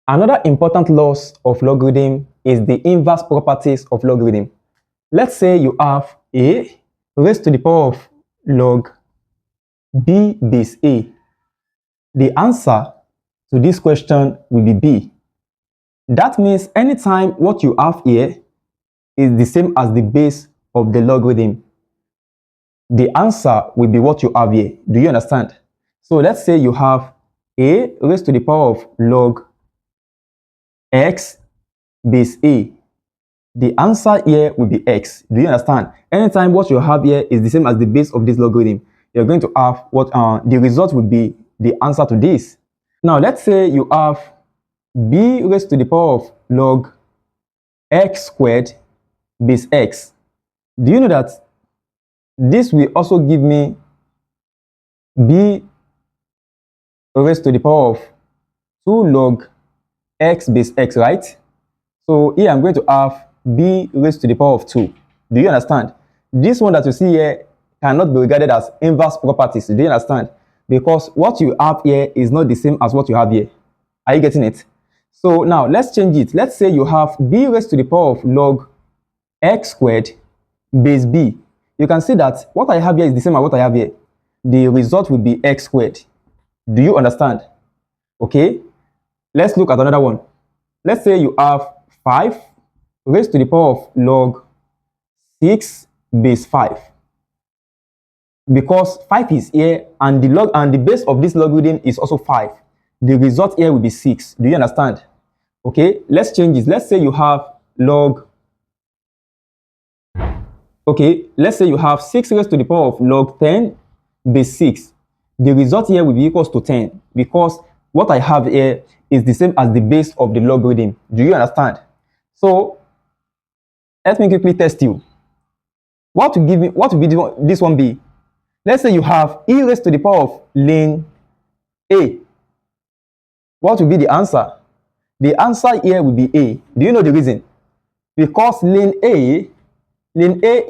Another important laws of logarithm is the inverse properties of logarithm. Let's say you have a raised to the power of log b base a. The answer to this question will be b. That means anytime what you have here is the same as the base of the logarithm, the answer will be what you have here. Do you understand? So let's say you have a raised to the power of log x base a. The answer here will be x. Do you understand? Anytime what you have here is the same as the base of this logarithm, you're going to have what the result will be the answer to this. Now let's say you have b raised to the power of log x squared base x. Do you know that this will also give me b raised to the power of 2 log x base x, right? So here I'm going to have b raised to the power of 2. Do you understand? This one that you see here cannot be regarded as inverse properties. Do you understand? Because what you have here is not the same as what you have here. Are you getting it? So now let's change it. Let's say you have b raised to the power of log x squared base b. You can see that what I have here is the same as what I have here. The result will be x squared. Do you understand? Okay. Let's look at another one. Let's say you have 5 raised to the power of log 6 base 5. Because 5 is here and the base of this logarithm is also 5. The result here will be 6. Do you understand? Okay, let's change this. Let's say you have log. Okay, let's say you have 6 raised to the power of log 10 base 6. The result here will be equals to 10 because what I have here is the same as the base of the logarithm. Do you understand? So let me quickly test you. What will be this one be? Let's say you have e raised to the power of ln a. What will be the answer? The answer here will be a. Do you know the reason? Because ln a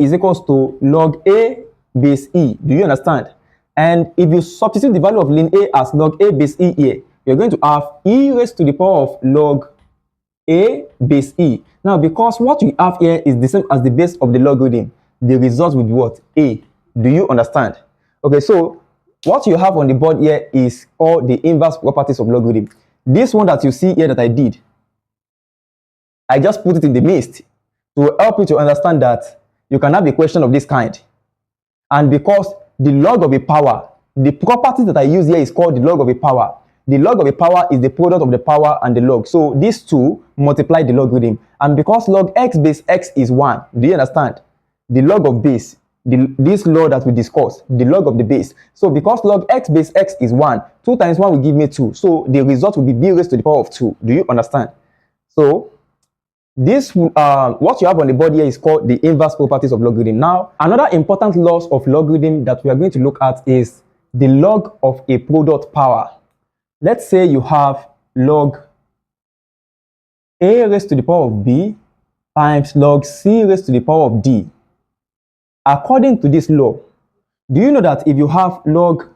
is equals to log a base e. Do you understand? And if you substitute the value of ln a as log a base e here, you're going to have e raised to the power of log a base e. Now, because what we have here is the same as the base of the logarithm, the result will be what? A. Do you understand? Okay, so what you have on the board here is called the inverse properties of logarithm. This one that you see here that I did, I just put it in the midst to help you to understand that you can have a question of this kind. And because the log of a power, the property that I use here is called the log of a power. The log of a power is the product of the power and the log. So these two multiply the logarithm. And because log x base x is 1, do you understand? The log of base, this law that we discussed, the log of the base. So because log x base x is 1, 2 times 1 will give me 2. So the result will be b raised to the power of 2. Do you understand? So this what you have on the board here is called the inverse properties of logarithm. Now, another important laws of logarithm that we are going to look at is the log of a product power. Let's say you have log a raised to the power of b times log c raised to the power of d. According to this law, do you know that if you have log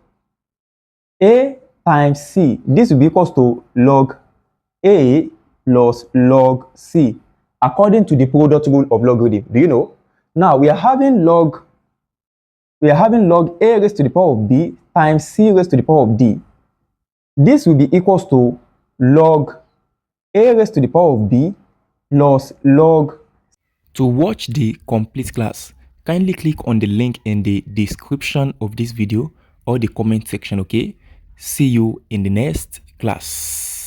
a times c, this will be equals to log a plus log c, according to the product rule of logarithm? Do you know? Now we are having log a raised to the power of b times c raised to the power of d. This will be equals to log a raised to the power of b plus log. To watch the complete class, kindly click on the link in the description of this video or the comment section, okay? See you in the next class.